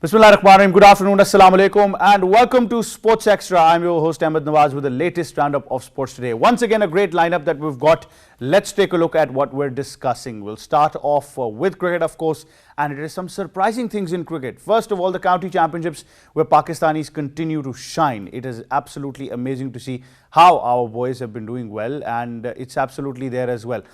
Bismillahirrahmanirrahim. Good afternoon, assalamu alaikum, and welcome to Sports Extra. I'm your host Ahmed Nawaz with the latest roundup of sports today. Once again, a great lineup that we've got. Let's take a look at what we're discussing. We'll start off with cricket, of course, and it is some surprising things in cricket. First of all, the county championships where Pakistanis continue to shine. It is absolutely amazing to see how our boys have been doing well, and it's absolutely there as well.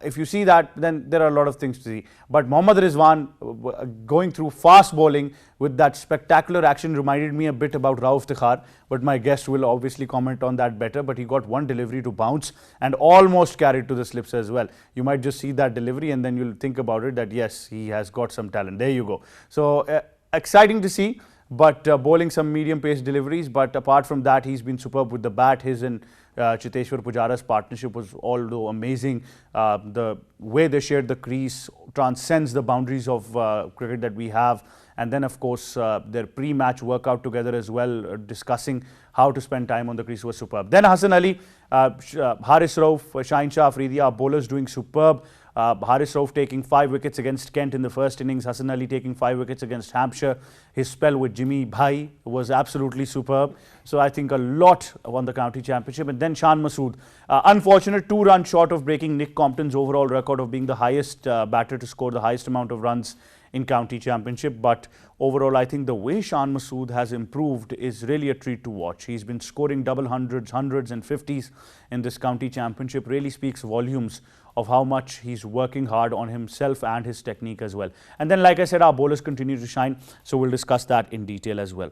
If you see that, then there are a lot of things to see. But Mohammad Rizwan going through fast bowling with that spectacular action reminded me a bit about Rauf Iftikhar, but my guest will obviously comment on that better. But he got one delivery to bounce and almost carried to the slips as well. You might just see that delivery and then you'll think about it that yes, he has got some talent. There you go. So exciting to see, but bowling some medium pace deliveries. But apart from that, he's been superb with the bat. His and Cheteshwar Pujara's partnership was although amazing. The way they shared the crease transcends the boundaries of cricket that we have. And then, of course, their pre-match workout together as well, discussing how to spend time on the crease was superb. Then Hassan Ali, Haris Rauf, Shaheen Shah Afridi, our bowlers doing superb. Haris Rauf taking 5 wickets against Kent in the first innings. Hassan Ali taking 5 wickets against Hampshire. His spell with Jimmy Bhai was absolutely superb. So I think a lot won the county championship. And then Shan Masood, unfortunate 2 runs short of breaking Nick Compton's overall record of being the highest batter to score the highest amount of runs in county championship. But overall, I think the way Shan Masood has improved is really a treat to watch. He's been scoring double hundreds, hundreds and 50s in this county championship. Really speaks volumes of how much he's working hard on himself and his technique as well. And then, like I said, our bowlers continue to shine, so we'll discuss that in detail as well.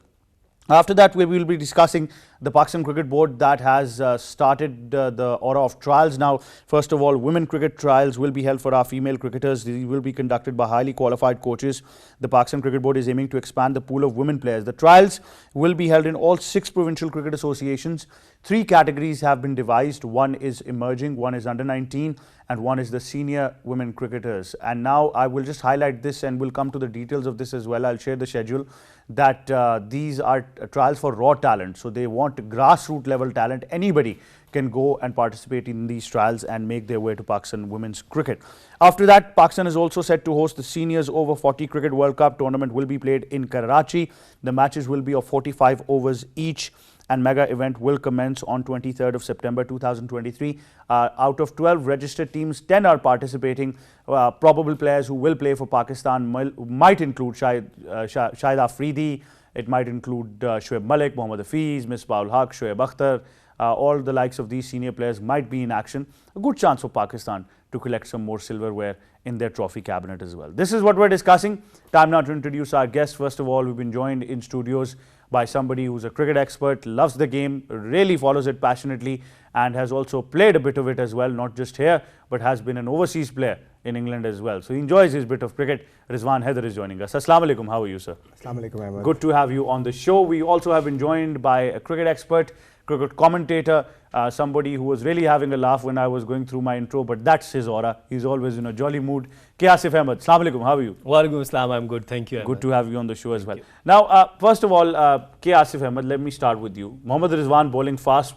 After that, we will be discussing the Pakistan Cricket Board that has started the aura of trials now. First of all, women cricket trials will be held for our female cricketers. These will be conducted by highly qualified coaches. The Pakistan Cricket Board is aiming to expand the pool of women players. The trials will be held in all 6 provincial cricket associations. 3 categories have been devised. One is emerging, one is under 19, and one is the senior women cricketers. And now I will just highlight this and we'll come to the details of this as well. I'll share the schedule that these are trials for raw talent. So they want grassroots level talent. Anybody can go and participate in these trials and make their way to Pakistan women's cricket. After that, Pakistan is also set to host the Seniors Over 40 Cricket World Cup tournament will be played in Karachi. The matches will be of 45 overs each, and mega event will commence on 23rd of September 2023. Out of 12 registered teams, 10 are participating. Probable players who will play for Pakistan might include Shahid Afridi, it might include Shoaib Malik, Mohammad Hafiz, Misbah-ul Haq, Shoaib Akhtar. All the likes of these senior players might be in action. A good chance for Pakistan to collect some more silverware in their trophy cabinet as well. This is what we're discussing. Time now to introduce our guests. First of all, we've been joined in studios by somebody who's a cricket expert, loves the game, really follows it passionately, and has also played a bit of it as well, not just here, but has been an overseas player in England as well. So he enjoys his bit of cricket. Rizwan Haider is joining us. Assalamu alaikum. How are you, sir? Assalamu alaikum, Ahmed. Good to have you on the show. We also have been joined by a cricket expert, cricket commentator, somebody who was really having a laugh when I was going through my intro, but that's his aura. He's always in a jolly mood. K. Asif Ahmed, Assalamu alaikum, how are you? Wa alaikum assalam, I'm good, thank you. Ahmed. Good to have you on the show as well. Now, first of all, K. Asif Ahmed, let me start with you. Mohammad Rizwan bowling fast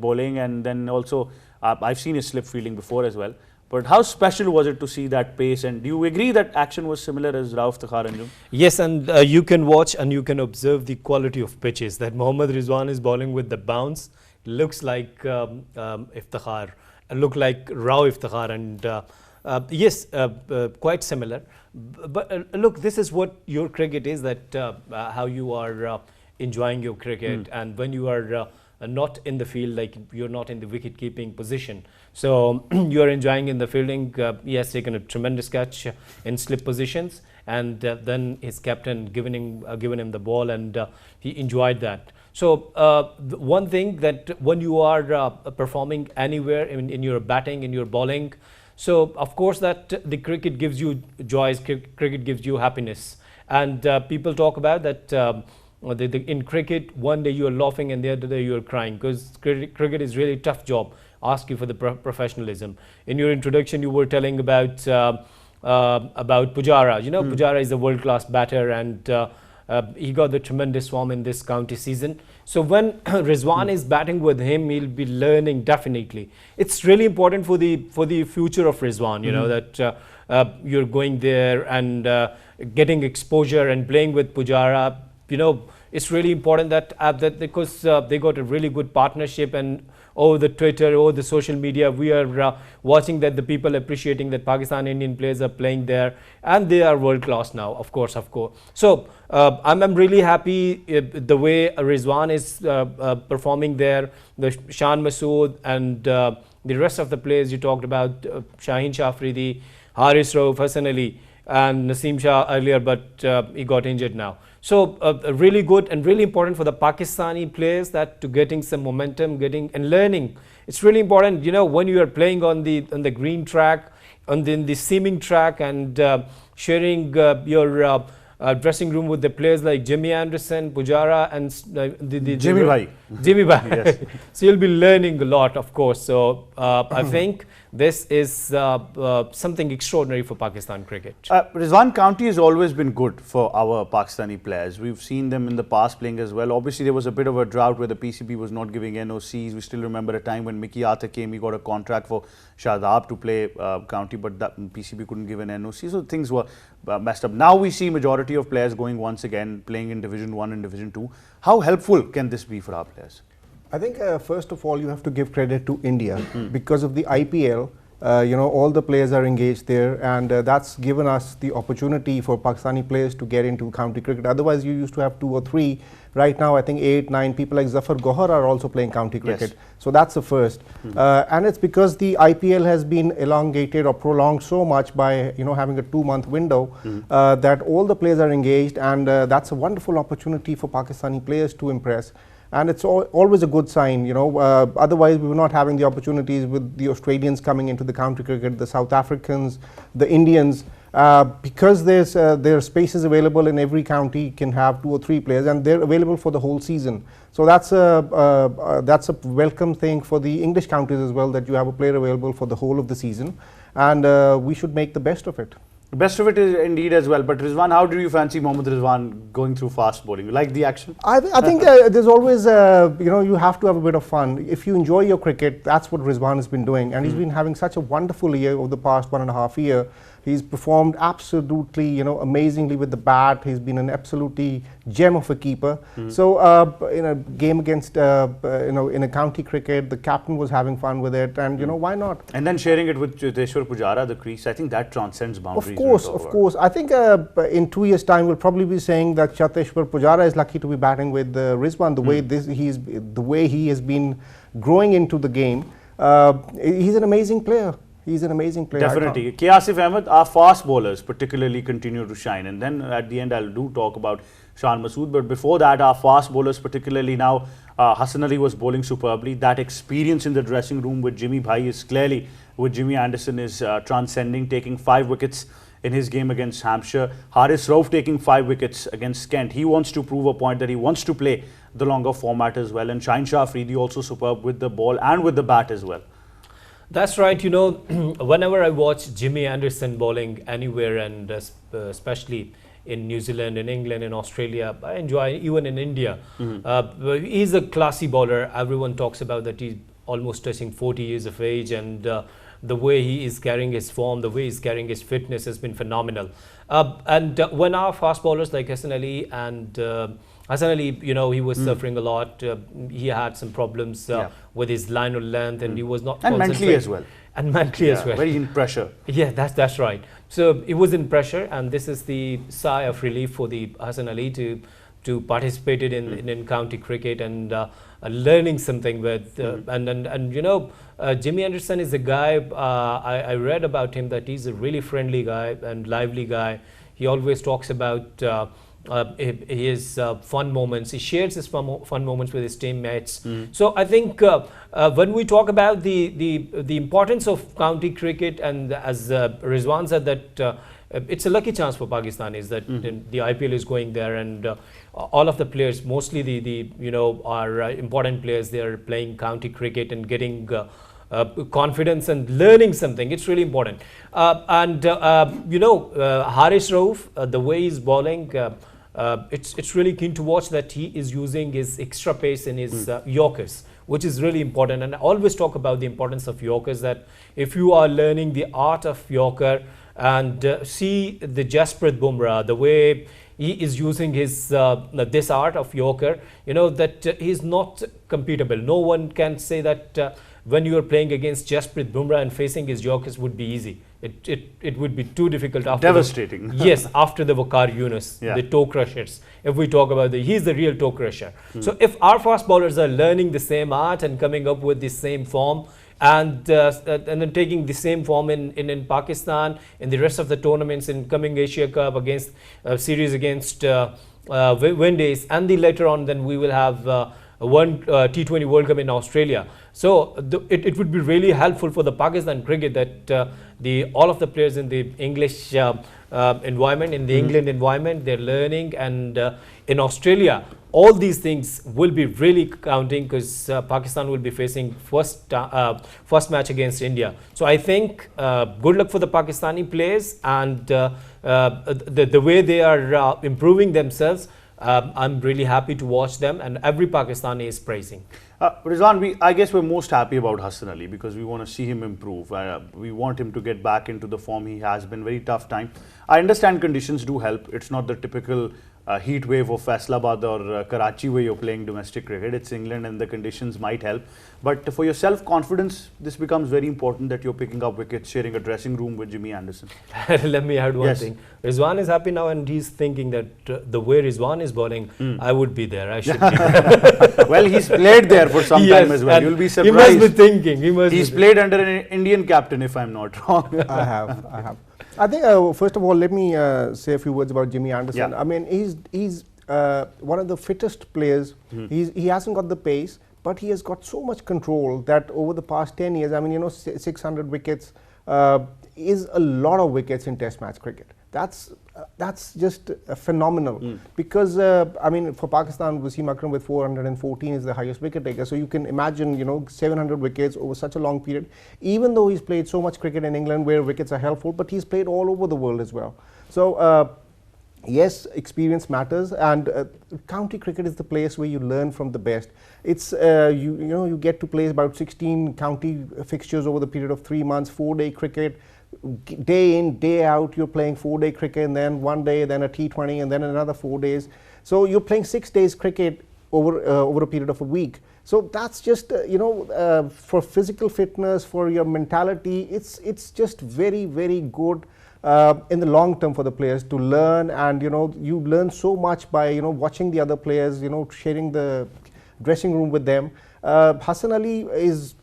bowling, and then also I've seen his slip fielding before as well. But how special was it to see that pace? And do you agree that action was similar as Rauf Iftikhar and Jum? Yes, and you can watch and you can observe the quality of pitches that Mohammad Rizwan is bowling with the bounce. Looks like Iftikhar, look like Rauf Iftikhar, and yes, quite similar. But look, this is what your cricket is, that how you are enjoying your cricket, and when you are not in the field, like you're not in the wicket keeping position, so you're enjoying in the fielding. He has taken a tremendous catch in slip positions, and then his captain given him the ball, and he enjoyed that. So one thing that when you are performing anywhere in your batting, in your bowling, so of course that the cricket gives you joys, cricket gives you happiness, and people talk about that in cricket, one day you are laughing and the other day you are crying, because cricket is really tough job. Ask you for the professionalism. In your introduction, you were telling about Pujara. You know, Pujara is a world-class batter, and he got the tremendous form in this county season. So when Rizwan is batting with him, he'll be learning definitely. It's really important for the future of Rizwan. You know that you're going there and getting exposure and playing with Pujara. It's really important that because they got a really good partnership, and over the Twitter, over the social media, we are watching that the people appreciating that Pakistan Indian players are playing there, and they are world class now, of course. So I'm really happy the way Rizwan is performing there, the Shan Masood and the rest of the players you talked about, Shaheen Shafridi, Haris Rauf, Hassan Ali, and Naseem Shah earlier, but he got injured now. So really good and really important for the Pakistani players that to getting some momentum, getting and learning. It's really important, when you are playing on the green track, on the seaming track, and sharing your dressing room with the players like Jimmy Anderson, Pujara, and Jimmy Bhai. Jimmy Bhai. Yes. So you'll be learning a lot, of course. So I think this is something extraordinary for Pakistan cricket. Rizwan, County has always been good for our Pakistani players. We've seen them in the past playing as well. Obviously, there was a bit of a drought where the PCB was not giving NOCs. We still remember a time when Mickey Arthur came, he got a contract for Shadab to play County, but that PCB couldn't give an NOC. So things were messed up. Now we see majority of players going once again, playing in Division 1 and Division 2. How helpful can this be for our players? I think first of all you have to give credit to India because of the IPL. All the players are engaged there, and that's given us the opportunity for Pakistani players to get into county cricket. Otherwise, you used to have 2 or 3. Right now, I think 8, 9 people like Zafar Gohar are also playing county cricket. Yes. So that's the first. And it's because the IPL has been elongated or prolonged so much by having a 2-month window that all the players are engaged, and that's a wonderful opportunity for Pakistani players to impress. And it's always a good sign, otherwise we were not having the opportunities with the Australians coming into the county cricket, the South Africans, the Indians, because there are spaces available in every county, can have 2 or 3 players, and they're available for the whole season. So that's a welcome thing for the English counties as well, that you have a player available for the whole of the season, and we should make the best of it. The best of it is indeed as well. But Rizwan, how do you fancy Mohammad Rizwan going through fast bowling? You like the action? I think there's always, you have to have a bit of fun. If you enjoy your cricket, that's what Rizwan has been doing. And he's been having such a wonderful year over the past 1.5 years. He's performed absolutely, amazingly with the bat. He's been an absolutely gem of a keeper. So in a game against, in a county cricket, the captain was having fun with it, and why not? And then sharing it with Cheteshwar Pujara, the crease, I think that transcends boundaries. Of course. I think in 2 years' time, we'll probably be saying that Cheteshwar Pujara is lucky to be batting with Rizwan. The way he has been growing into the game, he's an amazing player. He's an amazing player. Definitely. K. Asif Ahmed, our fast bowlers particularly continue to shine. And then at the end, I'll talk about Shan Masood. But before that, our fast bowlers, particularly now, Hassan Ali was bowling superbly. That experience in the dressing room with Jimmy Bhai is clearly, with Jimmy Anderson, is transcending, taking 5 wickets in his game against Hampshire. Haris Rauf taking 5 wickets against Kent. He wants to prove a point that he wants to play the longer format as well. And Shaheen Shah Afridi also superb with the ball and with the bat as well. That's right. Whenever I watch Jimmy Anderson bowling anywhere, and especially in New Zealand, in England, in Australia, I enjoy, even in India. He's a classy bowler. Everyone talks about that he's almost touching 40 years of age, and the way he is carrying his form, the way he's carrying his fitness has been phenomenal. And when our fast bowlers like Hassan Ali he was suffering a lot. He had some problems with his line of length, and he was not and mentally as well. And mentally as well. Very in pressure. Yeah, that's right. So it was in pressure, and this is the sigh of relief for the Hassan Ali to participate in county cricket and learning something with Jimmy Anderson is a guy. I read about him that he's a really friendly guy and lively guy. He always talks about his fun moments. He shares his fun moments with his teammates. So I think when we talk about the importance of county cricket, and as Rizwan said, that it's a lucky chance for Pakistanis that the IPL is going there, and all of the players, mostly our important players, they are playing county cricket and getting confidence and learning something. It's really important. Haris Rauf, the way he's bowling, it's really keen to watch that he is using his extra pace in his Yorkers, which is really important. And I always talk about the importance of Yorkers, that if you are learning the art of Yorker, and see the Jasprit Bumrah, the way he is using his this art of Yorker, that he's not competable. No one can say that when you are playing against Jasprit Bumrah and facing his Yorkers would be easy. It would be too difficult. After Devastating. Yes, after the Waqar Yunus, the toe crushers. If we talk about he's the real toe crusher. So if our fast bowlers are learning the same art and coming up with the same form, and then taking the same form in Pakistan, in the rest of the tournaments, in coming Asia Cup against series against Windies, and later on then we will have one T20 World Cup in Australia. So it would be really helpful for the Pakistan cricket that all of the players in the English environment, in the England environment, they're learning, and in Australia all these things will be really counting, because Pakistan will be facing first match against India. So I think good luck for the Pakistani players, and the way they are improving themselves. I'm really happy to watch them, and every Pakistani is praising. Rizwan, I guess we're most happy about Hassan Ali because we want to see him improve. We want him to get back into the form he has been. Very tough time. I understand conditions do help. It's not the typical heat wave of Faisalabad or Karachi where you're playing domestic cricket. It's England and the conditions might help. But for your self-confidence, this becomes very important that you're picking up wickets, sharing a dressing room with Jimmy Anderson. Let me add one thing. Rizwan is happy now, and he's thinking that the way Rizwan is bowling, I would be there. I should be there. Well, he's played there for some time as well. You'll be surprised. He must be thinking. He's played under an Indian captain, if I'm not wrong. I have. I think, first of all, let me say a few words about Jimmy Anderson. I mean, he's one of the fittest players. He hasn't got the pace, but he has got so much control that over the past 10 years, I mean, 600 wickets is a lot of wickets in Test match cricket. That's just phenomenal. Because I mean, for Pakistan, Wasim Akram with 414 is the highest wicket taker. So you can imagine, 700 wickets over such a long period. Even though he's played so much cricket in England where wickets are helpful, but he's played all over the world as well. So yes, experience matters, and county cricket is the place where you learn from the best. It's you get to play about 16 county fixtures over the period of 3 months, 4-day cricket. Day in, day out, you're playing 4-day cricket, and then 1 day, then a T20, and then another 4 days. So you're playing 6 days cricket over a period of a week. So that's just for physical fitness, for your mentality, it's just very, very good in the long term for the players to learn. And you learn so much by watching the other players, sharing the dressing room with them. Hassan Ali is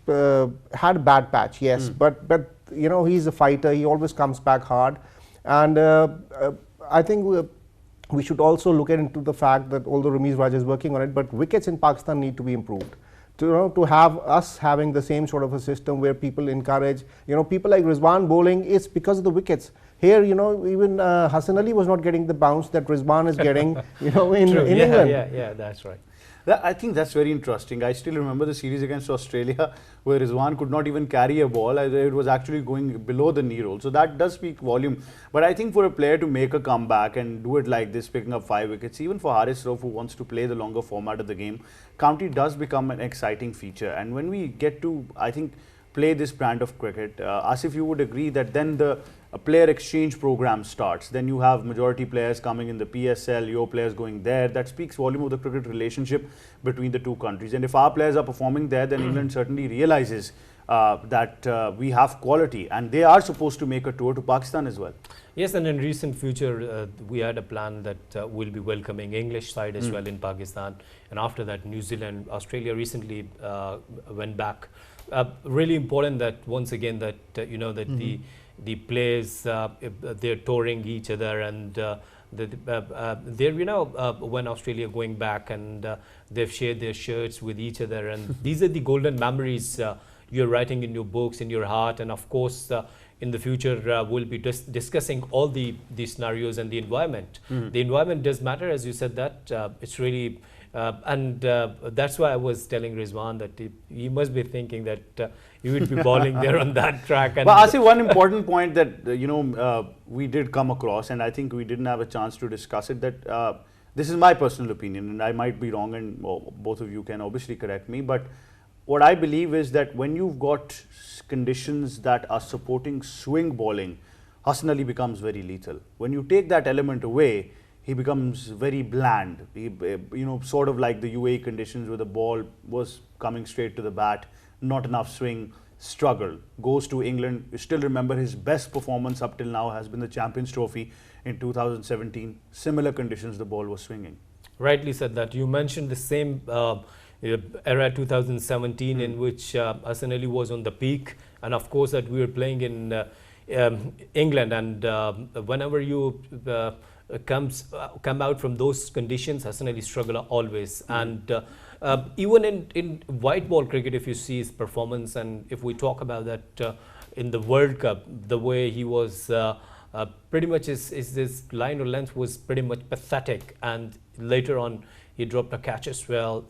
had a bad patch, yes, but he's a fighter. He always comes back hard, and I think we should also look into the fact that although Ramiz Raja is working on it, but wickets in Pakistan need to be improved. To have us having the same sort of a system where people encourage, people like Rizwan bowling, it's because of the wickets. Here, even Hassan Ali was not getting the bounce that Rizwan is getting, in England. Yeah, that's right. I think that's very interesting. I still remember the series against Australia where Rizwan could not even carry a ball. It was actually going below the knee roll. So that does speak volume. But I think for a player to make a comeback and do it like this, picking up 5 wickets, even for Haris Rauf, who wants to play the longer format of the game, county does become an exciting feature. And when we get to, I think, play this brand of cricket, Asif, you would agree that then the player exchange program starts. Then you have majority players coming in the PSL, your players going there. That speaks volume of the cricket relationship between the two countries. And if our players are performing there, then England certainly realizes that we have quality, and they are supposed to make a tour to Pakistan as well. Yes, and in recent future, we had a plan that we'll be welcoming English side as well in Pakistan. And after that, New Zealand, Australia recently went back. Really important that once again that the players they're touring each other, and they're when Australia going back, and they've shared their shirts with each other, and these are the golden memories you're writing in your books, in your heart. And of course in the future we'll be discussing all the scenarios and the environment. The environment does matter, as you said, that it's really and that's why I was telling Rizwan that he must be thinking that you would be bowling there on that track. And but I see one important point that we did come across, and I think we didn't have a chance to discuss it, that this is my personal opinion, and I might be wrong, and both of you can obviously correct me, but what I believe is that when you've got conditions that are supporting swing bowling, Hassan Ali becomes very lethal. When you take that element away, he becomes very bland. Sort of like the UAE conditions where the ball was coming straight to the bat, not enough swing, struggle. Goes to England. You still remember his best performance up till now has been the Champions Trophy in 2017. Similar conditions, the ball was swinging. Rightly said that. You mentioned the same era 2017 in which Hassan Ali was on the peak, and of course that we were playing in England, and whenever you come out from those conditions, Hassan Ali struggle always. And even in white ball cricket, if you see his performance, and if we talk about that in the World Cup, the way he was pretty much his line or length was pretty much pathetic, and later on he dropped a catch as well.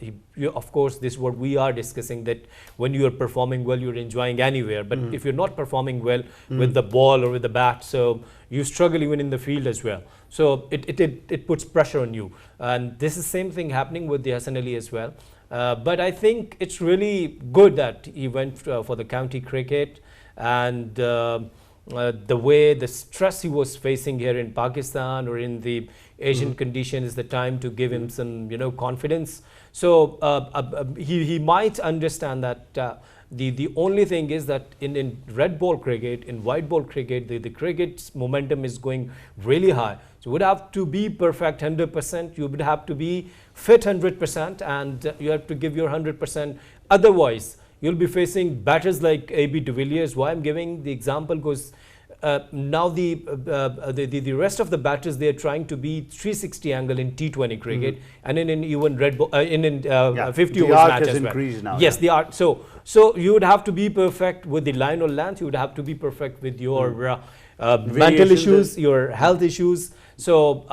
Of course, this is what we are discussing, that when you are performing well, you're enjoying anywhere. But if you're not performing well with the ball or with the bat, so you struggle even in the field as well. So it puts pressure on you. And this is the same thing happening with the Hassan Ali as well. But I think it's really good that he went for the county cricket, and the way the stress he was facing here in Pakistan or in the Asian condition is the time to give him some confidence. So he might understand that the only thing is that in red ball cricket, in white ball cricket, the cricket's momentum is going really high. So you would have to be perfect 100%, you would have to be fit 100%, and you have to give your 100%. Otherwise you'll be facing batters like AB de Villiers. Why I'm giving the example, because now the rest of the batters, they are trying to be 360 angle in T20 cricket, and in even red ball, in 50 overs match as well. Now, yes, they are. So you would have to be perfect with the line or length. You would have to be perfect with your mental issues, your health issues. So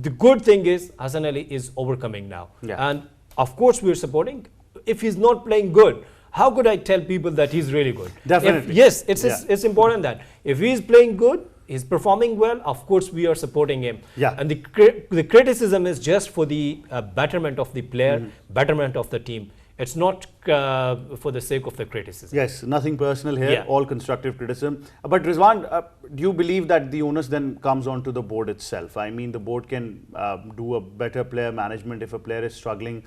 the good thing is Hassan Ali is overcoming now, and of course we're supporting. If he's not playing good, how could I tell people that he's really good? Definitely. Yes, it's important that if he's playing good, he's performing well, of course we are supporting him. And the criticism is just for the betterment of the player, betterment of the team. It's not for the sake of the criticism. Yes, nothing personal here, all constructive criticism. But Rizwan, do you believe that the onus then comes on to the board itself? I mean, the board can do a better player management. If a player is struggling,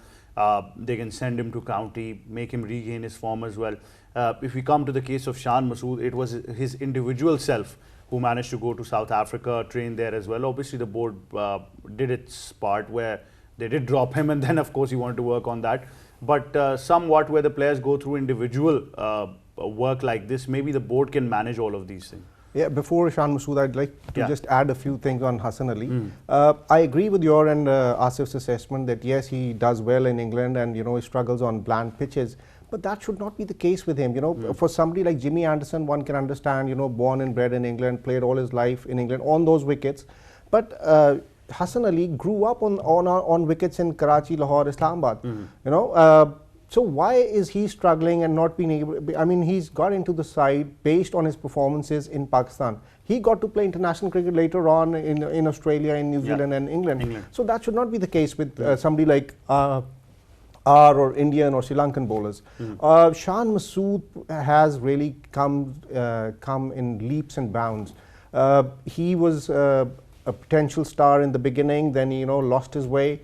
they can send him to county, make him regain his form as well. If we come to the case of Shan Masood, it was his individual self who managed to go to South Africa, train there as well. Obviously, the board did its part where they did drop him, and then of course he wanted to work on that. But somewhat where the players go through individual work like this, maybe the board can manage all of these things. Yeah, before Shan Masood, I'd like to just add a few things on Hassan Ali. I agree with your and Asif's assessment that yes, he does well in England, and he struggles on bland pitches. But that should not be the case with him. For somebody like Jimmy Anderson, one can understand, born and bred in England, played all his life in England on those wickets. But Hassan Ali grew up on wickets in Karachi, Lahore, Islamabad. So why is he struggling and not being able? I mean, he's got into the side based on his performances in Pakistan. He got to play international cricket later on in Australia, in New Zealand and England. So that should not be the case with somebody like R or Indian or Sri Lankan bowlers. Shan Masood has really come in leaps and bounds. He was a potential star in the beginning, then lost his way.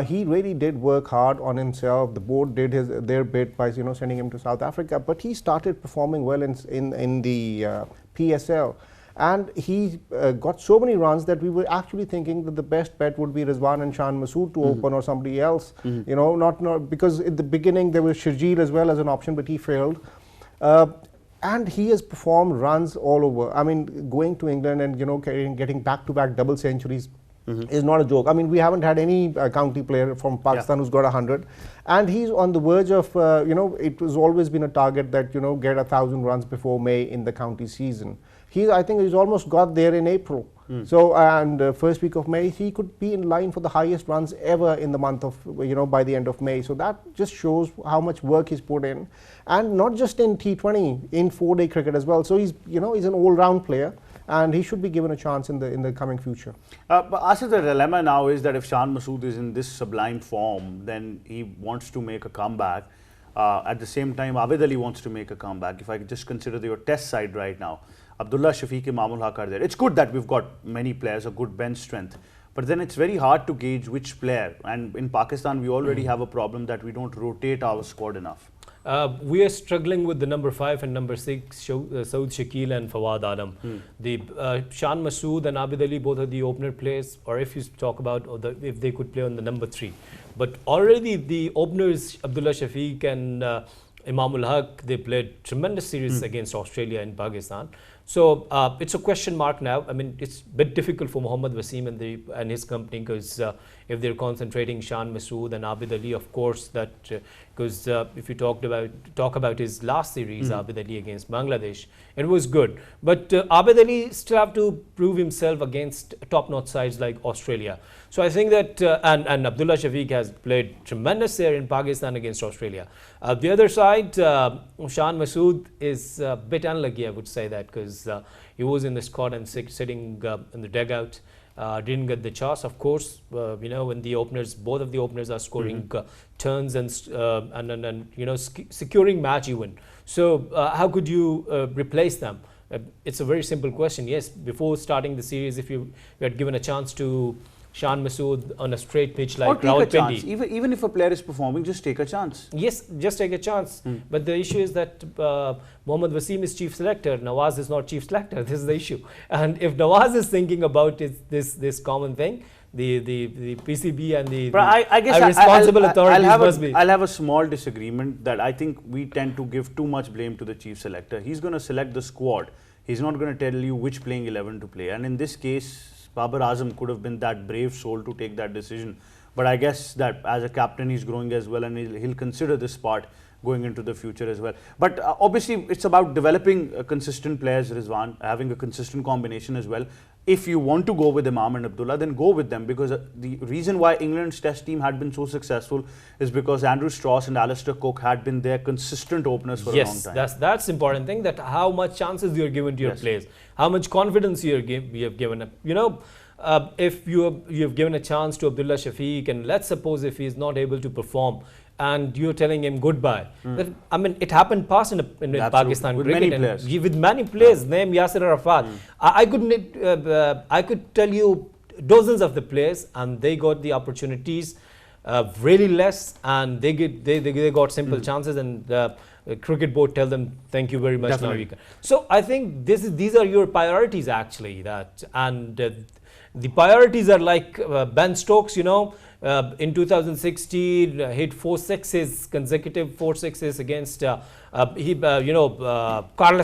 He really did work hard on himself. The board did their bit by sending him to South Africa, but he started performing well in the PSL, and he got so many runs that we were actually thinking that the best bet would be Rizwan and Shan Masood to open, or somebody else. Not because in the beginning there was Sharjeel as well as an option, but he failed. And he has performed runs all over. I mean, going to England and getting back-to-back double centuries is not a joke. I mean, we haven't had any county player from Pakistan who's got 100, and he's on the verge of it has always been a target that get 1,000 runs before May in the county season. I think he's almost got there in April. So, and first week of May, he could be in line for the highest runs ever in the month of, by the end of May. So that just shows how much work he's put in, and not just in T20, in 4-day cricket as well. So he's, he's an all-round player, and he should be given a chance in the coming future. But Asif, the dilemma now is that if Shan Masood is in this sublime form, then he wants to make a comeback. At the same time, Abid Ali wants to make a comeback. If I could just consider your test side right now, Abdullah Shafiq, Imamul Haq are there. It's good that we've got many players, a good bench strength. But then it's very hard to gauge which player. And in Pakistan, we already have a problem that we don't rotate our squad enough. We are struggling with the number 5 and number 6, Saud Shakil and Fawad Adam. The Shan Masood and Abid Ali, both are the opener players, or if you talk about if they could play on the number 3. But already the openers, Abdullah Shafiq and Imamul Haq, they played tremendous series against Australia and Pakistan. So it's a question mark now. I mean, it's a bit difficult for Mohammad Wasim and his company, because if they're concentrating Shan Masood and Abid Ali, of course, that because if you talk about his last series, Abid Ali against Bangladesh, it was good. But Abid Ali still have to prove himself against top-notch sides like Australia. So I think that, and Abdullah Shafiq has played tremendous there in Pakistan against Australia. The other side, Shan Masood is a bit unlucky, I would say that, because he was in the squad and sitting in the dugout. Didn't get the chance, of course. You know, when the openers, both of the openers are scoring turns and you know, securing match even. So how could you replace them? It's a very simple question. Yes, before starting the series, if you had given a chance to Shan Masood on a straight pitch like Rawalpindi. Even if a player is performing, just take a chance. Yes, just take a chance. But the issue is that Mohammad Wasim is chief selector, Nawaz is not chief selector. This is the issue. And if Nawaz is thinking about this common thing, the PCB and the responsible authorities must be. I'll have a small disagreement that I think we tend to give too much blame to the chief selector. He's going to select the squad. He's not going to tell you which playing 11 to play. And in this case, Babar Azam could have been that brave soul to take that decision. But I guess that as a captain, he's growing as well, and he'll consider this part going into the future as well. But obviously, it's about developing consistent players, Rizwan, having a consistent combination as well. If you want to go with Imam and Abdullah, then go with them, because the reason why England's test team had been so successful is because Andrew Strauss and Alistair Cook had been their consistent openers for a long time. Yes, that's important thing, that how much chances you're given to your players, how much confidence you have given. You know, if you have given a chance to Abdullah Shafiq, and let's suppose if he's not able to perform, and you're telling him goodbye. That, I mean, it happened past in Pakistan with cricket. With many players, name Yasir Arafat. I could tell you dozens of the players, and they got the opportunities really less, and they got simple chances, and the cricket board tell them thank you very much. Now you can. So I think these are your priorities actually. The priorities are like Ben Stokes, you know. In 2016, hit 4 sixes, consecutive 4 sixes against Carlos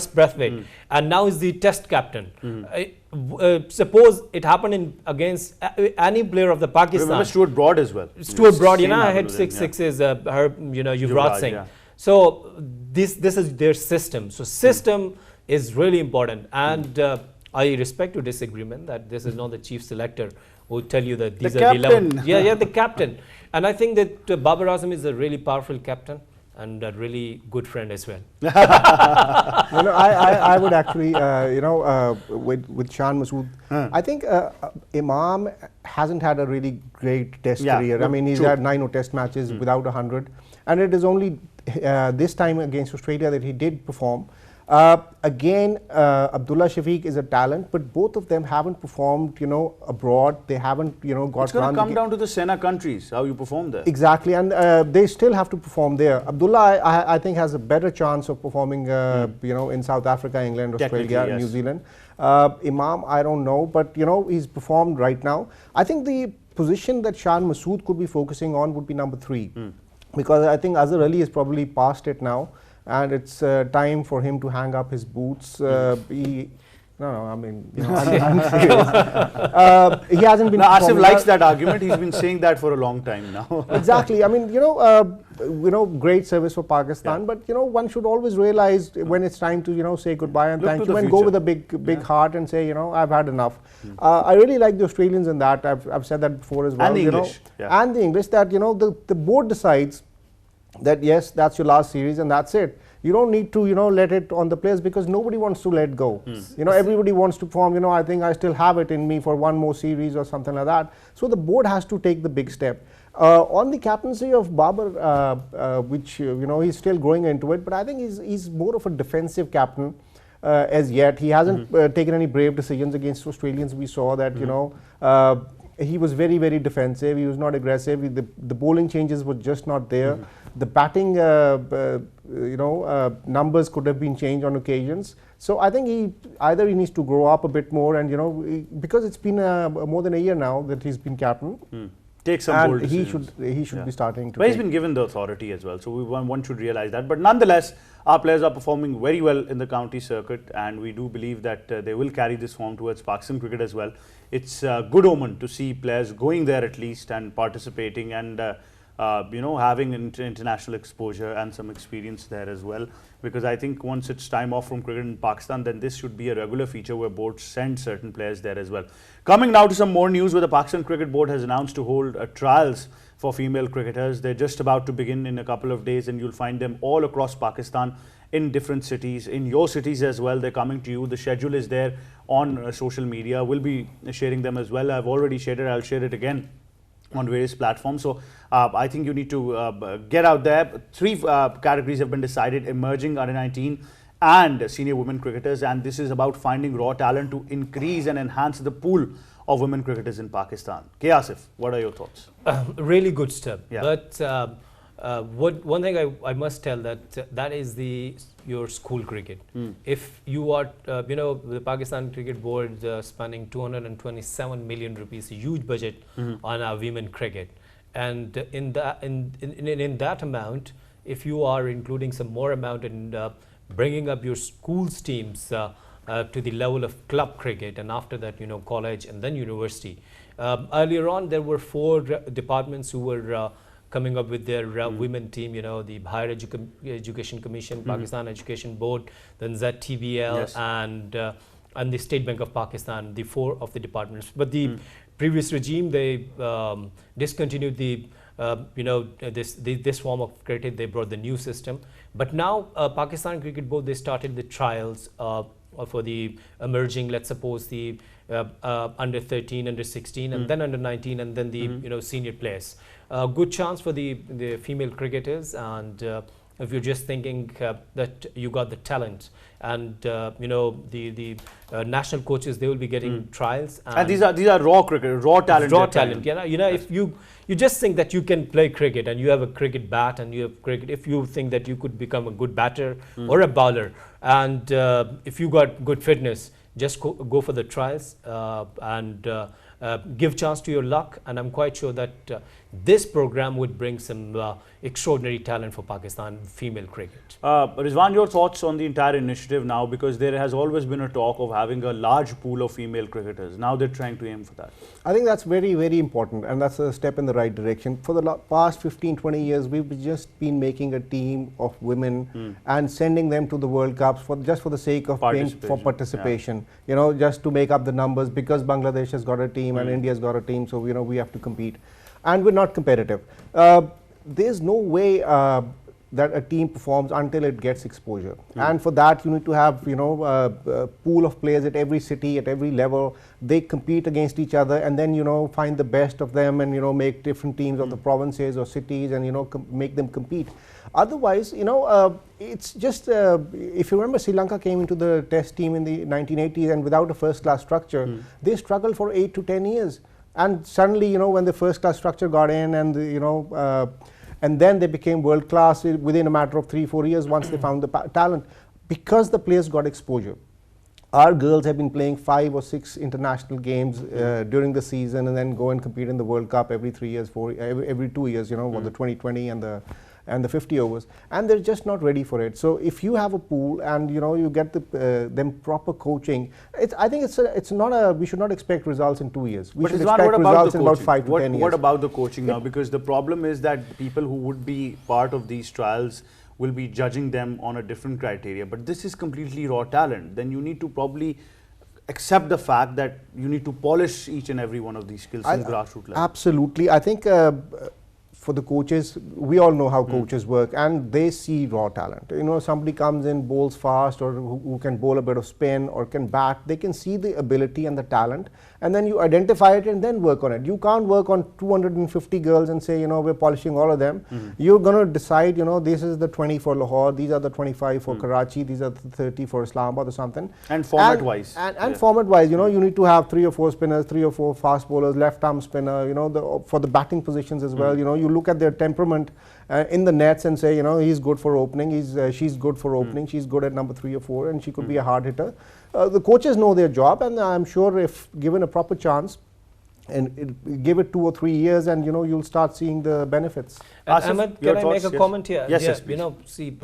Brathwaite, and now is the Test captain. Suppose it happened against any player of the Pakistan. Remember Stuart Broad as well. Stuart Broad, you know, hit 6 sixes. Yuvraj Singh. So this is their system. So system is really important, and I respect your disagreement that this is not the chief selector who tell you that these are the 11. Yeah, the captain. And I think that Babar Azam is a really powerful captain and a really good friend as well. I would actually, with Shan Masood, I think Imam hasn't had a really great test career. I mean, he's had 9 test matches without 100. And it is only this time against Australia that he did perform. Again, Abdullah Shafiq is a talent, but both of them haven't performed, abroad. They haven't, got. It's going to come down to the Sena countries, how you perform there. Exactly, and they still have to perform there. Abdullah, I think, has a better chance of performing, in South Africa, England, Australia, New Zealand. Imam, I don't know, but he's performed right now. I think the position that Shan Masood could be focusing on would be number 3, because I think Azhar Ali is probably past it now. And it's time for him to hang up his boots. I'm serious. He hasn't been. No, Asif likes that argument. He's been saying that for a long time now. Exactly. I mean, great service for Pakistan, but one should always realize when it's time to say goodbye and thank you, and go with a big heart and say I've had enough. I really like the Australians in that. I've said that before as well. And the English. And the English, that the board decides that yes, that's your last series and that's it. You don't need to let it on the players, because nobody wants to let go. Everybody wants to perform. I think I still have it in me for one more series or something like that. So the board has to take the big step. On the captaincy of Babar, which he's still growing into it, but I think he's more of a defensive captain. as yet. He hasn't taken any brave decisions against Australians. We saw that, you know, he was very, very defensive. He was not aggressive. The bowling changes were just not there. The batting, numbers could have been changed on occasions. So I think he needs to grow up a bit more, and, you know, because it's been more than a year now that he's been captain. Take some bold decisions. He should be starting to. But he's been given the authority as well, so one should realize that. But nonetheless, our players are performing very well in the county circuit, and we do believe that they will carry this form towards Pakistan cricket as well. It's a good omen to see players going there at least and participating and having international exposure and some experience there as well. Because I think once it's time off from cricket in Pakistan, then this should be a regular feature where boards send certain players there as well. Coming now to some more news, where the Pakistan Cricket Board has announced to hold trials for female cricketers. They're just about to begin in a couple of days, and you'll find them all across Pakistan in different cities, in your cities as well. They're coming to you. The schedule is there on social media. We'll be sharing them as well. I've already shared it. I'll share it again on various platforms. So I think you need to get out there. 3 categories have been decided: emerging, under-19 and senior women cricketers, and this is about finding raw talent to increase and enhance the pool of women cricketers in Pakistan. K. Asif, what are your thoughts? Really good step. Yeah. But one thing I must tell that is your school cricket. If you are, the Pakistan Cricket Board spending 227 million rupees, a huge budget on our women cricket, and in that amount, if you are including some more amount in bringing up your schools teams to the level of club cricket, and after that, college and then university. Earlier on, there were 4 departments who were coming up with their women team, the Higher Education Commission, Pakistan Education Board, then ZTBL, yes, and the State Bank of Pakistan, the 4 of the departments. But the previous regime, they discontinued this form of cricket. They brought the new system. But now Pakistan Cricket Board, they started the trials for the emerging, let's suppose the under 13, under 16, and then under 19, and then the senior players. Good chance for the female cricketers, and if you're just thinking that you got the talent, and the national coaches, they will be getting trials. And these are raw cricket, raw talent. Raw talent. If you just think that you can play cricket and you have a cricket bat and you have cricket, if you think that you could become a good batter or a bowler, and if you got good fitness, just go for the trials and give chance to your luck, and I'm quite sure that this program would bring some extraordinary talent for Pakistan female cricket. Rizwan, your thoughts on the entire initiative now, because there has always been a talk of having a large pool of female cricketers. Now they're trying to aim for that. I think that's very, very important, and that's a step in the right direction. For the past 15, 20 years, we've just been making a team of women and sending them to the World Cups just for the sake of participation. Yeah. Just to make up the numbers, because Bangladesh has got a team and India's got a team, so we have to compete. And we're not competitive. There's no way that a team performs until it gets exposure. And for that, you need to have a pool of players at every city, at every level. They compete against each other, and then find the best of them, and make different teams of the provinces or cities, and make them compete. Otherwise, it's just if you remember, Sri Lanka came into the test team in the 1980s, and without a first-class structure, they struggled for 8 to 10 years. And suddenly, when the first-class structure got in, and and then they became world-class within a matter of 3-4 years once they found the talent, because the players got exposure. Our girls have been playing 5 or 6 international games during the season, and then go and compete in the World Cup every 3 years, every 2 years, the 2020 and the 50 overs, and they're just not ready for it. So if you have a pool and you get them proper coaching, I think we should not expect results in 2 years. We should expect results in about 5 to 10 years. What about the coaching now? Because the problem is that people who would be part of these trials will be judging them on a different criteria. But this is completely raw talent. Then you need to probably accept the fact that you need to polish each and every one of these skills in grassroots level. Absolutely. I think for the coaches, we all know how coaches work, and they see raw talent. You know, somebody comes in, bowls fast, or who can bowl a bit of spin or can bat. They can see the ability and the talent, and then you identify it and then work on it. You can't work on 250 girls and say, you know, we're polishing all of them. You're going to decide, you know, this is the 20 for Lahore, these are the 25 for Karachi, these are the 30 for Islamabad or something. And format-wise. And format-wise, you know, you need to have 3 or 4 spinners, 3 or 4 fast bowlers, left-arm spinner, you know, for the batting positions as well. You know, you look at their temperament in the nets and say, you know, he's good for opening, she's good for opening, she's good at number 3 or 4, and she could be a hard hitter. The coaches know their job, and I'm sure if given a proper chance, and give it 2 or 3 years, and you know, you'll start seeing the benefits. Ahmed, can I make a comment here? Yes, yes, please. You know, see,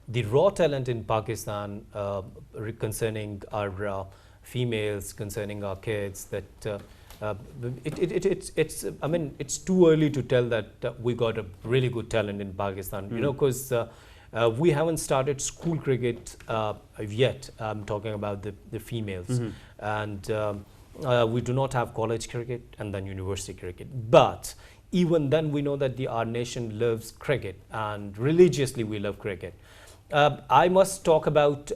the raw talent in Pakistan concerning our females, concerning our kids, that it's I mean, it's too early to tell that we got a really good talent in Pakistan, you know, because we haven't started school cricket yet. I'm talking about the females, and we do not have college cricket and then university cricket. But even then, we know that our nation loves cricket, and religiously we love cricket. I must talk about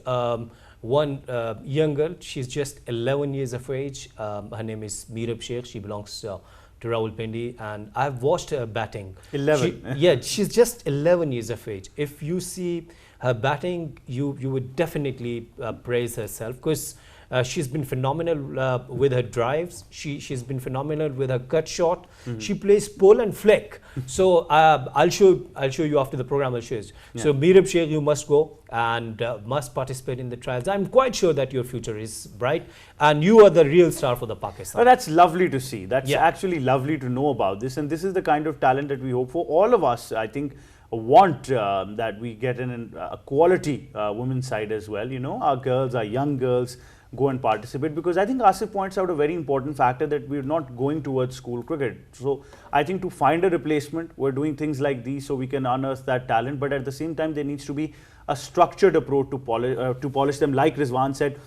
one young girl. She's just 11 years of age. Her name is Meerab Sheikh. She belongs to Rawalpindi, and I've watched her batting. 11? Yeah, she's just 11 years of age. If you see her batting, you would definitely praise herself, because she's been phenomenal with her drives. She's been phenomenal with her cut shot. She plays pull and flick. So I'll show you after the program. I'll show you. So Meerab Sheikh, you must go and must participate in the trials. I'm quite sure that your future is bright, and you are the real star for the Pakistan. Well, that's lovely to see. That's actually lovely to know about this, and this is the kind of talent that we hope for. All of us, I think, want that we get in a quality women's side as well. You know, our girls, our young girls, go and participate, because I think Asif points out a very important factor, that we're not going towards school cricket. So I think to find a replacement, we're doing things like these so we can unearth that talent, but at the same time there needs to be a structured approach to polish them. Like Rizwan said,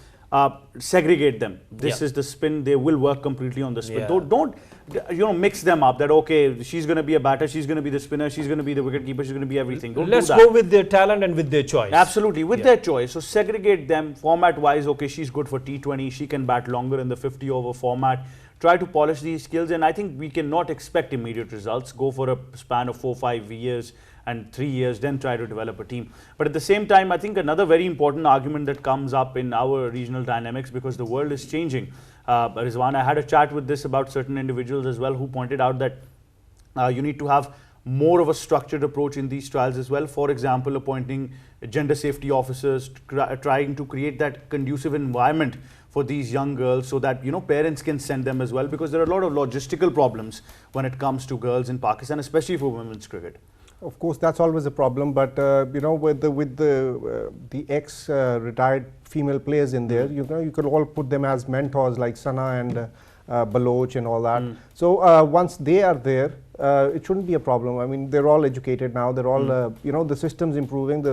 segregate them. This is the spin, they will work completely on the spin. Don't you know, mix them up, that okay, she's going to be a batter, she's going to be the spinner, she's going to be the wicket keeper, she's going to be everything. Let's go with their talent and with their choice. Absolutely, with their choice. So segregate them format wise. Okay, she's good for T20, she can bat longer in the 50 over format. Try to polish these skills, and I think we cannot expect immediate results. Go for a span of 4-5 years and 3 years, then try to develop a team. But at the same time, I think another very important argument that comes up in our regional dynamics, because the world is changing. Rizwan, I had a chat with this about certain individuals as well, who pointed out that you need to have more of a structured approach in these trials as well. For example, appointing gender safety officers, trying to create that conducive environment for these young girls, so that, you know, parents can send them as well, because there are a lot of logistical problems when it comes to girls in Pakistan, especially for women's cricket. Of course, that's always a problem, but you know, with the ex retired female players in there, you know, you could all put them as mentors, like Sana and Baloch and all that. So once they are there, it shouldn't be a problem. I mean, they're all educated now. They're all you know, the system's improving.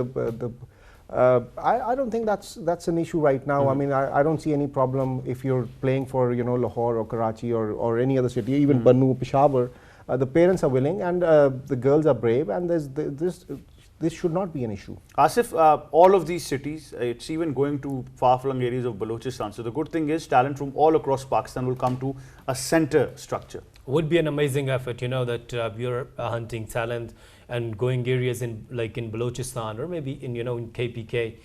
I don't think that's an issue right now. I mean, I don't see any problem if you're playing for, you know, Lahore or Karachi or any other city, even Bannu, Peshawar. The parents are willing, and the girls are brave, and this should not be an issue. Asif, all of these cities, it's even going to far-flung areas of Balochistan. So the good thing is, talent from all across Pakistan will come to a center structure. Would be an amazing effort, you know, that you're hunting talent and going areas in Balochistan, or maybe in, you know, in KPK,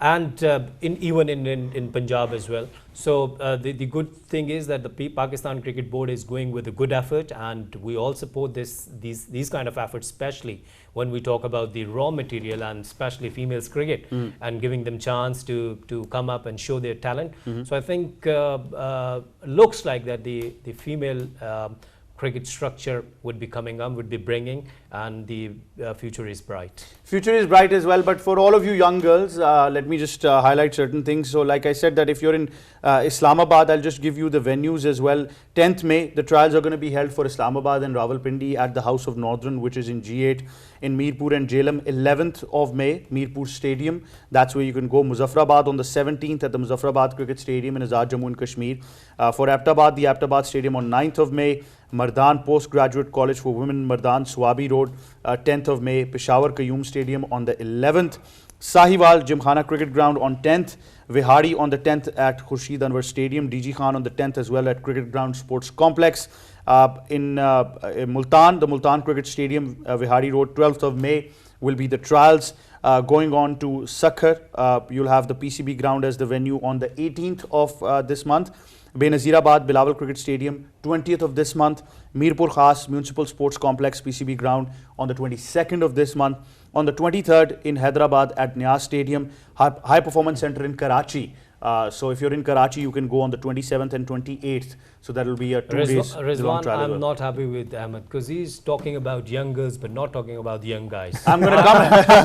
and even in Punjab as well. So the good thing is that the Pakistan Cricket Board is going with a good effort, and we all support these kind of efforts, especially when we talk about the raw material, and especially females cricket, and giving them chance to come up and show their talent. So I think looks like that the female cricket structure would be coming up, would be bringing, and the future is bright. Future is bright as well, but for all of you young girls, let me just highlight certain things. So like I said, that if you're in Islamabad, I'll just give you the venues as well. 10th May, the trials are going to be held for Islamabad and Rawalpindi at the House of Northern, which is in G8 in Mirpur and Jhelum. 11th of May, Mirpur Stadium, that's where you can go. Muzaffarabad on the 17th at the Muzaffarabad Cricket Stadium in Azad, Jammu and Kashmir. For Aptabad, the Aptabad Stadium on 9th of May. Mardan Postgraduate College for Women, Mardan, Swabi Road, 10th of May. Peshawar Qayyum Stadium on the 11th. Sahiwal Gymkhana Cricket Ground on 10th. Vihari on the 10th at Khurshid Anwar Stadium. DG Khan on the 10th as well at Cricket Ground Sports Complex. In Multan, the Multan Cricket Stadium, Vihari Road, 12th of May will be the trials. Going on to Sakhar, you'll have the PCB ground as the venue on the 18th of this month. Benazirabad, Bilawal Cricket Stadium, 20th of this month. Mirpur Khas Municipal Sports Complex, PCB ground on the 22nd of this month. On the 23rd in Hyderabad at Niaz Stadium, High Performance Center in Karachi. So if you're in Karachi, you can go on the 27th and 28th. So that will be a 2 days long Rizwan, trial. I'm not happy with Ahmed because he's talking about young girls but not talking about the young guys. I'm going to come.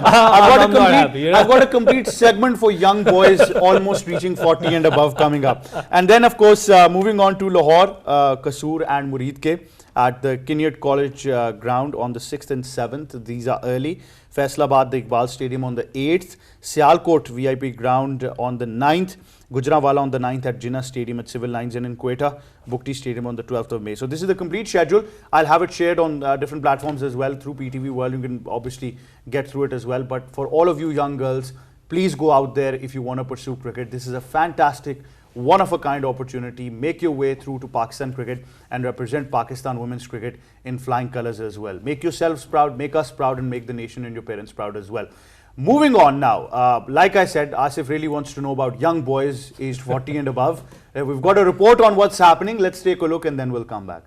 I've got a complete segment for young boys almost reaching 40 and above coming up. And then, of course, moving on to Lahore, Kasoor and Muridke at the Kinyat College ground on the 6th and 7th. These are early. Faisalabad, the Iqbal Stadium on the 8th. Sialkot VIP ground on the 9th. Gujranwala on the 9th at Jinnah Stadium at Civil Lines, and in Quetta, Bukti Stadium on the 12th of May. So this is the complete schedule. I'll have it shared on different platforms as well through PTV World. You can obviously get through it as well. But for all of you young girls, please go out there if you want to pursue cricket. This is a fantastic, one-of-a-kind opportunity. Make your way through to Pakistan cricket and represent Pakistan women's cricket in flying colours as well. Make yourselves proud, make us proud, and make the nation and your parents proud as well. Moving on now, like I said, Asif really wants to know about young boys aged 40 and above. We've got a report on what's happening. Let's take a look and then we'll come back.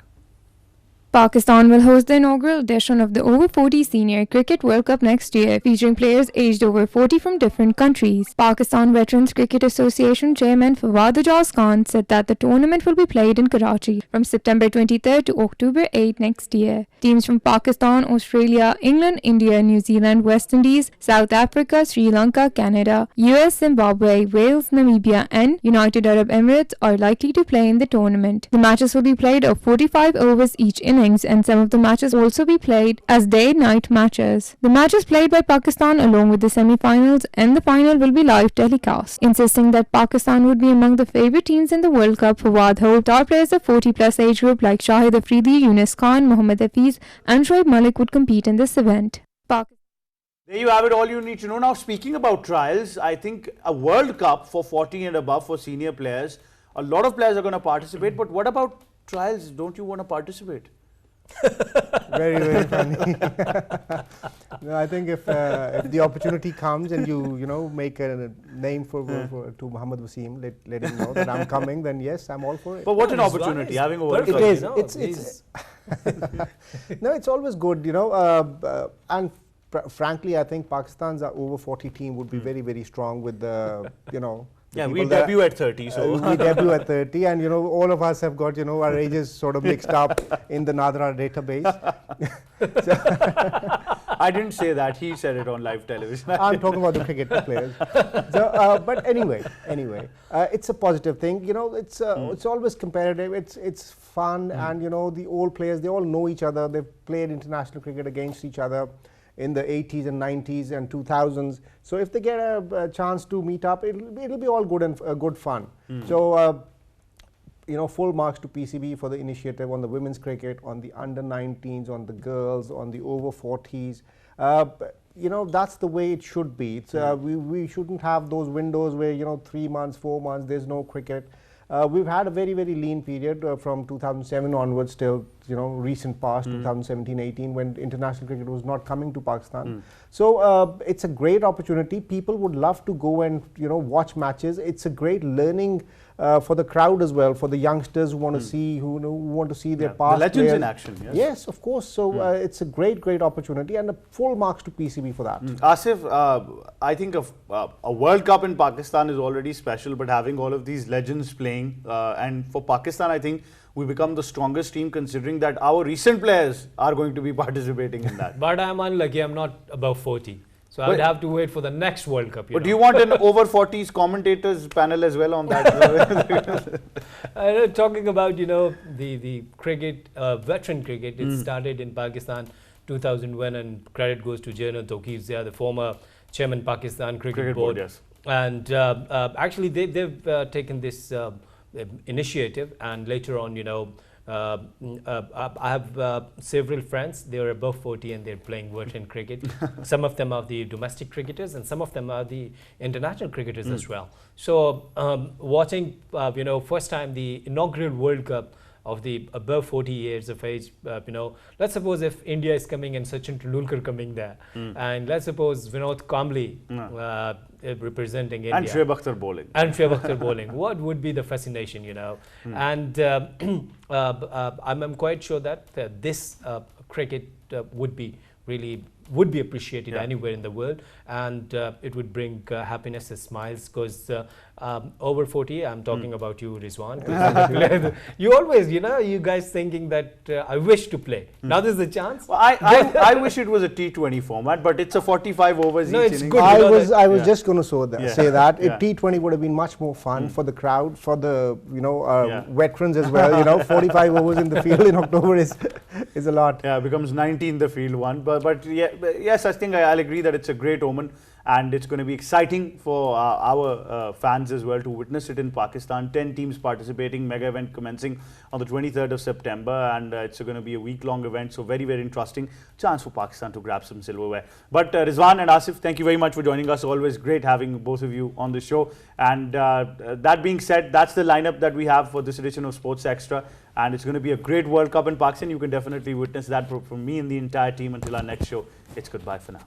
Pakistan will host the inaugural edition of the Over 40 Senior Cricket World Cup next year, featuring players aged over 40 from different countries. Pakistan Veterans Cricket Association Chairman Fawad Ijaz Khan said that the tournament will be played in Karachi from September 23rd to October 8 next year. Teams from Pakistan, Australia, England, India, New Zealand, West Indies, South Africa, Sri Lanka, Canada, US, Zimbabwe, Wales, Namibia and United Arab Emirates are likely to play in the tournament. The matches will be played of 45 overs each innings, and some of the matches will also be played as day-night matches. The matches played by Pakistan along with the semi-finals and the final will be live telecast. Insisting that Pakistan would be among the favourite teams in the World Cup, Fawad hoped star players of 40-plus age group like Shahid Afridi, Yunus Khan, Mohammad Hafiz and Shoaib Malik would compete in this event. There you have it, all you need to know. Now, speaking about trials, I think a World Cup for 40 and above for senior players, a lot of players are going to participate, but what about trials? Don't you want to participate? Very, very funny. No, I think if the opportunity comes and you make a name to Muhammad Wasim, let him know that I'm coming, then yes, I'm all for it. But what an opportunity having a World Cup. It is. No, it's always good, and frankly, I think Pakistan's over 40 team would be very, very strong with the, Yeah, we debut at 30. So we debut at 30 and, all of us have got, our ages sort of mixed up in the Nadra database. I didn't say that. He said it on live television. I'm talking about the cricket players. So, but anyway, it's a positive thing. It's always competitive. It's fun and, the old players, they all know each other. They've played international cricket against each other in the 80s and 90s and 2000s. So if they get a chance to meet up, it'll be all good and good fun. So, full marks to PCB for the initiative on the women's cricket, on the under 19s, on the girls, on the over 40s. That's the way it should be. It's, we shouldn't have those windows where, 3 months, 4 months, there's no cricket. We've had a very, very lean period from 2007 onwards till, recent past, 2017-18, when international cricket was not coming to Pakistan. So it's a great opportunity. People would love to go and, watch matches. It's a great learning for the crowd as well, for the youngsters who want to see, who want to see their past the legends players. in action. Yes, Yes, of course. So it's a great opportunity, and full marks to PCB for that. Asif, I think a World Cup in Pakistan is already special, but having all of these legends playing, and for Pakistan, I think we become the strongest team considering that our recent players are going to be participating in that. But I'm unlucky, I'm not above 40. So I would have to wait for the next World Cup. But do you want an over 40s commentators panel as well on that? Talking about, the cricket, veteran cricket, it started in Pakistan 2001, and credit goes to General Tawqeer, the former chairman Pakistan Cricket Board. Yes. And actually they've taken this initiative, and later on, I have several friends, they are above 40 and they're playing veteran cricket. Some of them are the domestic cricketers and some of them are the international cricketers as well. So watching, first time the inaugural World Cup of the above 40 years of age, let's suppose if India is coming and Sachin Tendulkar coming there, and let's suppose Vinod Kambli representing India. And Shoaib Akhtar bowling. And Shoaib Akhtar bowling. What would be the fascination, And I'm quite sure that this cricket would be appreciated anywhere in the world, and it would bring happiness and smiles, because over 40, I'm talking about you, Rizwan. You always, you guys thinking that I wish to play. Now there's the chance. Well, I wish it was a T20 format, but it's a 45 overs No, each it's inning. good. I was just going to say that Yeah. T20 would have been much more fun for the crowd, for the veterans as well. 45 overs in the field in October is a lot. Yeah, it becomes 90 in the field one. But yes, I think I'll agree that it's a great omen, and it's going to be exciting for our fans as well to witness it in Pakistan. 10 teams participating, mega event commencing on the 23rd of September, and it's going to be a week-long event, so very, very interesting chance for Pakistan to grab some silverware. But Rizwan and Asif, thank you very much for joining us. Always great having both of you on the show. And that being said, that's the lineup that we have for this edition of Sports Extra, and it's going to be a great World Cup in Pakistan. You can definitely witness that from me and the entire team. Until our next show, it's goodbye for now.